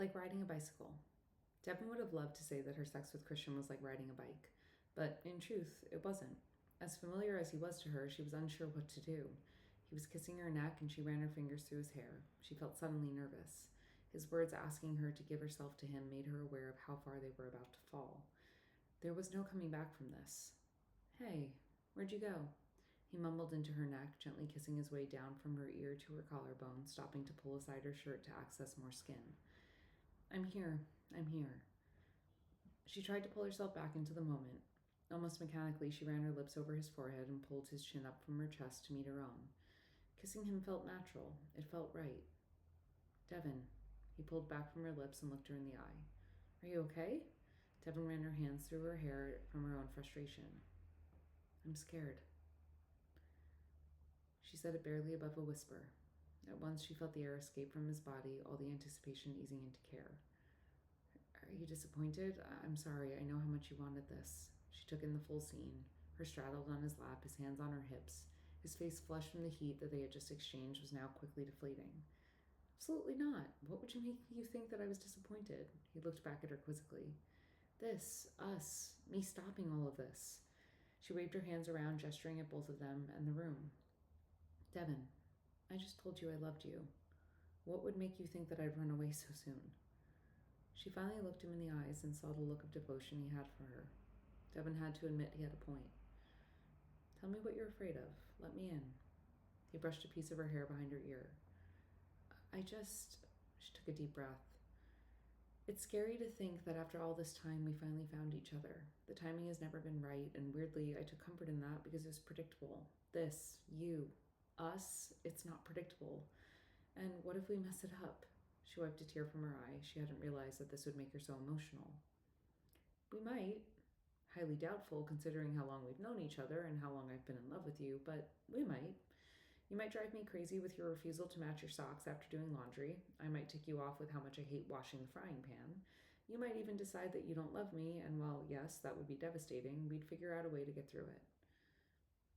Like riding a bicycle. Devin would have loved to say that her sex with Christian was like riding a bike, but in truth, it wasn't. As familiar as he was to her, she was unsure what to do. He was kissing her neck and she ran her fingers through his hair. She felt suddenly nervous. His words asking her to give herself to him made her aware of how far they were about to fall. There was no coming back from this. Hey, where'd you go? He mumbled into her neck, gently kissing his way down from her ear to her collarbone, stopping to pull aside her shirt to access more skin. I'm here. I'm here. She tried to pull herself back into the moment. Almost mechanically, she ran her lips over his forehead and pulled his chin up from her chest to meet her own. Kissing him felt natural. It felt right. Devin. He pulled back from her lips and looked her in the eye. Are you okay? Devin ran her hands through her hair from her own frustration. I'm scared. She said it barely above a whisper. At once she felt the air escape from his body, all the anticipation easing into care. Are you disappointed? I'm sorry. I know how much you wanted this. She took in the full scene. Her straddled on his lap, his hands on her hips. His face flushed from the heat that they had just exchanged was now quickly deflating. Absolutely not. What would make you think that I was disappointed? He looked back at her quizzically. This, us, me stopping all of this. She waved her hands around, gesturing at both of them and the room. Devin, I just told you I loved you. What would make you think that I'd run away so soon? She finally looked him in the eyes and saw the look of devotion he had for her. Devin had to admit he had a point. Tell me what you're afraid of. Let me in. He brushed a piece of her hair behind her ear. She took a deep breath. It's scary to think that after all this time we finally found each other. The timing has never been right, and weirdly, I took comfort in that because it was predictable. This, you, us, it's not predictable. And what if we mess it up? She wiped a tear from her eye. She hadn't realized that this would make her so emotional. We might. Highly doubtful, considering how long we've known each other and how long I've been in love with you, but we might. You might drive me crazy with your refusal to match your socks after doing laundry. I might tick you off with how much I hate washing the frying pan. You might even decide that you don't love me, and while, yes, that would be devastating, we'd figure out a way to get through it.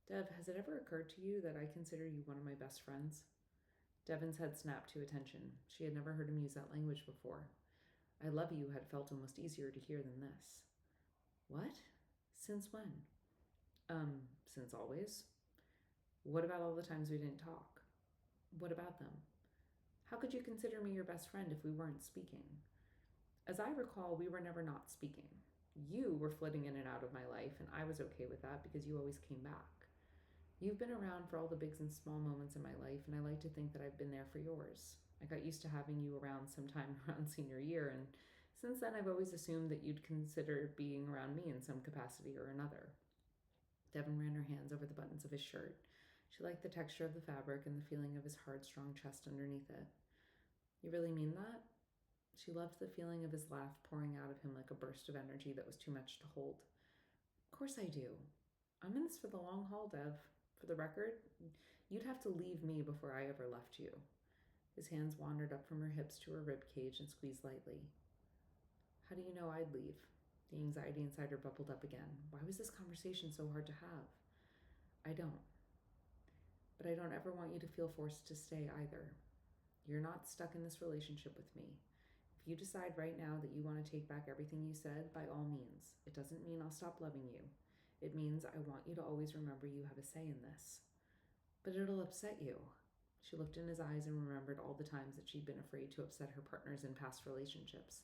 Dev, has it ever occurred to you that I consider you one of my best friends? Devin's head snapped to attention. She had never heard him use that language before. I love you had felt almost easier to hear than this. What? Since when? Since always. What about all the times we didn't talk? What about them? How could you consider me your best friend if we weren't speaking? As I recall, we were never not speaking. You were flitting in and out of my life, and I was okay with that because you always came back. You've been around for all the big and small moments in my life, and I like to think that I've been there for yours. I got used to having you around sometime around senior year, and since then I've always assumed that you'd consider being around me in some capacity or another. Devin ran her hands over the buttons of his shirt. She liked the texture of the fabric and the feeling of his hard, strong chest underneath it. You really mean that? She loved the feeling of his laugh pouring out of him like a burst of energy that was too much to hold. Of course I do. I'm in this for the long haul, Dev. For the record, you'd have to leave me before I ever left you. His hands wandered up from her hips to her rib cage and squeezed lightly. How do you know I'd leave? The anxiety inside her bubbled up again. Why was this conversation so hard to have? I don't. But I don't ever want you to feel forced to stay either. You're not stuck in this relationship with me. If you decide right now that you want to take back everything you said, by all means. It doesn't mean I'll stop loving you. It means I want you to always remember you have a say in this. But it'll upset you. She looked in his eyes and remembered all the times that she'd been afraid to upset her partners in past relationships.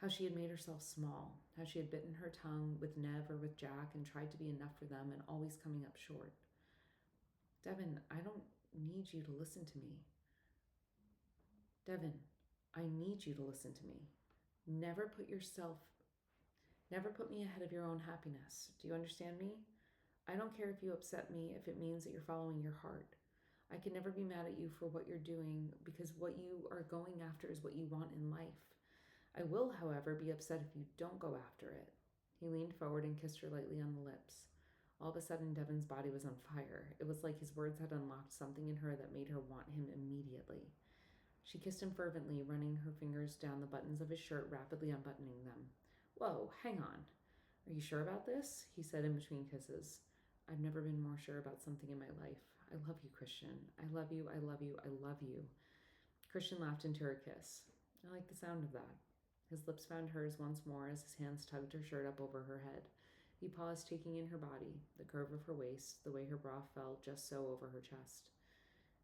How she had made herself small. How she had bitten her tongue with Nev or with Jack and tried to be enough for them and always coming up short. Devin, I don't need you to listen to me. Devin, I need you to listen to me. Never put me ahead of your own happiness. Do you understand me? I don't care if you upset me if it means that you're following your heart. I can never be mad at you for what you're doing because what you are going after is what you want in life. I will, however, be upset if you don't go after it. He leaned forward and kissed her lightly on the lips. All of a sudden, Devin's body was on fire. It was like his words had unlocked something in her that made her want him immediately. She kissed him fervently, running her fingers down the buttons of his shirt, rapidly unbuttoning them. Whoa, hang on. Are you sure about this? He said in between kisses. I've never been more sure about something in my life. I love you, Christian. I love you, I love you, I love you. Christian laughed into her kiss. I like the sound of that. His lips found hers once more as his hands tugged her shirt up over her head. He paused, taking in her body, the curve of her waist, the way her bra fell just so over her chest.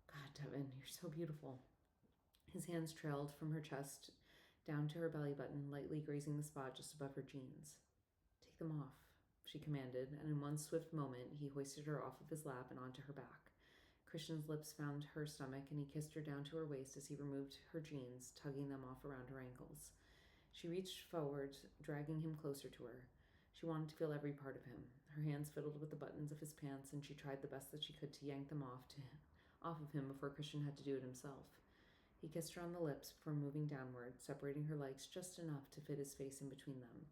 God, Devin, you're so beautiful. His hands trailed from her chest down to her belly button, lightly grazing the spot just above her jeans. Take them off, she commanded, and in one swift moment he hoisted her off of his lap and onto her back. Christian's lips found her stomach, and he kissed her down to her waist as he removed her jeans, tugging them off around her ankles. She reached forward, dragging him closer to her. She wanted to feel every part of him. Her hands fiddled with the buttons of his pants, and she tried the best that she could to yank them off of him before Christian had to do it himself. He kissed her on the lips before moving downward, separating her legs just enough to fit his face in between them.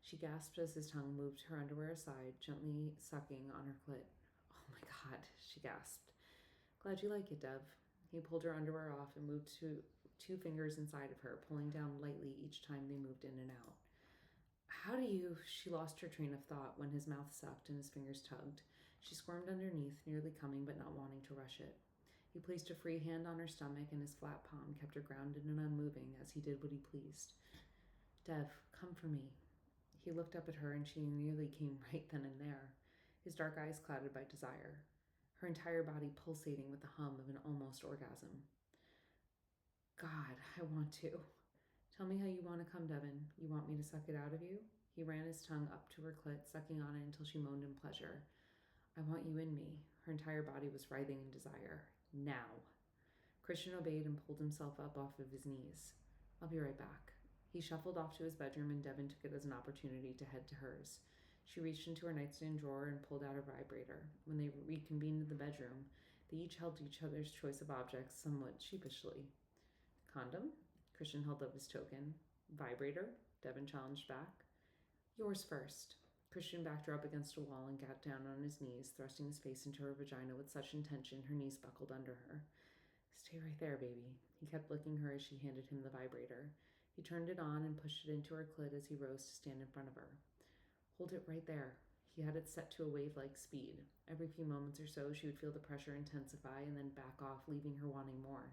She gasped as his tongue moved her underwear aside, gently sucking on her clit. Oh my God, she gasped. Glad you like it, Dev. He pulled her underwear off and moved two fingers inside of her, pulling down lightly each time they moved in and out. How do you... She lost her train of thought when his mouth sucked and his fingers tugged. She squirmed underneath, nearly coming but not wanting to rush it. He placed a free hand on her stomach, and his flat palm kept her grounded and unmoving as he did what he pleased. Dev, come for me. He looked up at her, and she nearly came right then and there, his dark eyes clouded by desire, her entire body pulsating with the hum of an almost orgasm. God, I want to. Tell me how you want to come, Devin. You want me to suck it out of you? He ran his tongue up to her clit, sucking on it until she moaned in pleasure. I want you in me. Her entire body was writhing in desire. Now. Christian obeyed and pulled himself up off of his knees. I'll be right back. He shuffled off to his bedroom, and Devin took it as an opportunity to head to hers. She reached into her nightstand drawer and pulled out a vibrator. When they reconvened in the bedroom, they each held each other's choice of objects somewhat sheepishly. Condom? Christian held up his token. Vibrator? Devin challenged back. Yours first. Christian backed her up against a wall and got down on his knees, thrusting his face into her vagina with such intention her knees buckled under her. Stay right there, baby. He kept licking her as she handed him the vibrator. He turned it on and pushed it into her clit as he rose to stand in front of her. Hold it right there. He had it set to a wave-like speed. Every few moments or so, she would feel the pressure intensify and then back off, leaving her wanting more.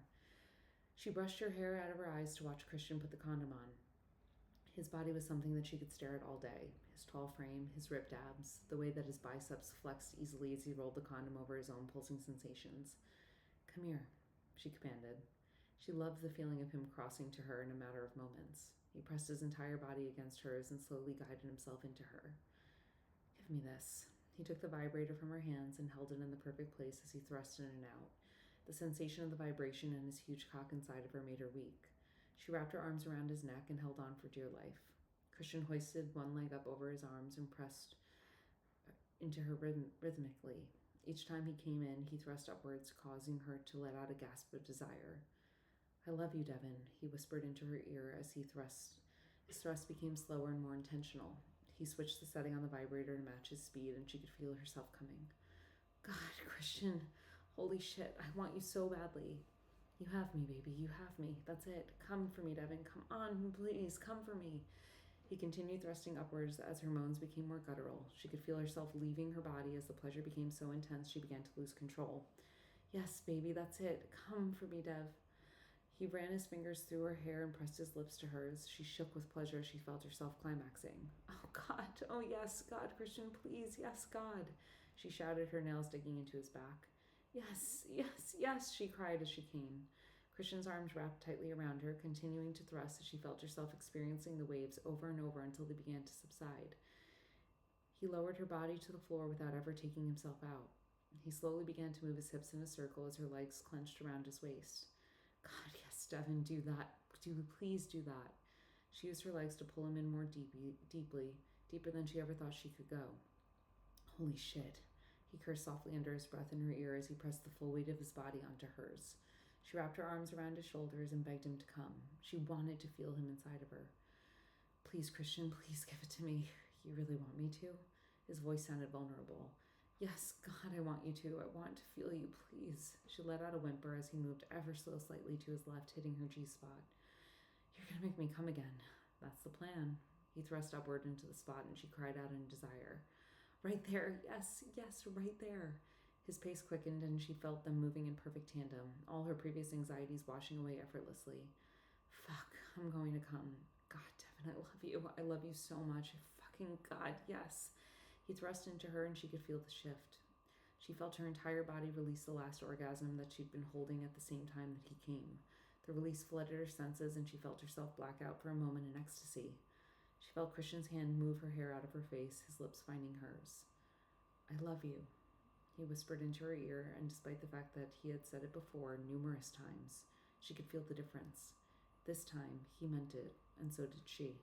She brushed her hair out of her eyes to watch Christian put the condom on. His body was something that she could stare at all day. His tall frame, his ripped abs, the way that his biceps flexed easily as he rolled the condom over his own pulsing sensations. Come here, she commanded. She loved the feeling of him crossing to her in a matter of moments. He pressed his entire body against hers and slowly guided himself into her. Give me this. He took the vibrator from her hands and held it in the perfect place as he thrust in and out. The sensation of the vibration and his huge cock inside of her made her weak. She wrapped her arms around his neck and held on for dear life. Christian hoisted one leg up over his arms and pressed into her rhythmically. Each time he came in, he thrust upwards, causing her to let out a gasp of desire. I love you, Devin, he whispered into her ear as his thrust became slower and more intentional. He switched the setting on the vibrator to match his speed, and she could feel herself coming. God, Christian, holy shit, I want you so badly. You have me, baby, you have me. That's it. Come for me, Devin. Come on, please, come for me. He continued thrusting upwards as her moans became more guttural. She could feel herself leaving her body as the pleasure became so intense she began to lose control. Yes, baby, that's it. Come for me, Dev. He ran his fingers through her hair and pressed his lips to hers. She shook with pleasure as she felt herself climaxing. Oh, God. Oh, yes, God, Christian, please. Yes, God. She shouted, her nails digging into his back. Yes, yes, yes, she cried as she came. Christian's arms wrapped tightly around her, continuing to thrust as she felt herself experiencing the waves over and over until they began to subside. He lowered her body to the floor without ever taking himself out. He slowly began to move his hips in a circle as her legs clenched around his waist. God, yes, Devin, do that. Please do that. She used her legs to pull him in more deeply, deeper than she ever thought she could go. Holy shit. He cursed softly under his breath in her ear as he pressed the full weight of his body onto hers. She wrapped her arms around his shoulders and begged him to come. She wanted to feel him inside of her. Please, Christian, please give it to me. You really want me to? His voice sounded vulnerable. Yes, God, I want you to. I want to feel you, please. She let out a whimper as he moved ever so slightly to his left, hitting her G-spot. You're gonna make me come again. That's the plan. He thrust upward into the spot and she cried out in desire. Right there, yes, yes, right there. His pace quickened and she felt them moving in perfect tandem, all her previous anxieties washing away effortlessly. Fuck, I'm going to come. God, Devin, I love you. I love you so much. Fucking God, yes. He thrust into her and she could feel the shift. She felt her entire body release the last orgasm that she'd been holding at the same time that he came. The release flooded her senses and she felt herself black out for a moment in ecstasy. She felt Christian's hand move her hair out of her face, his lips finding hers. I love you, he whispered into her ear, and despite the fact that he had said it before numerous times, she could feel the difference. This time, he meant it, and so did she.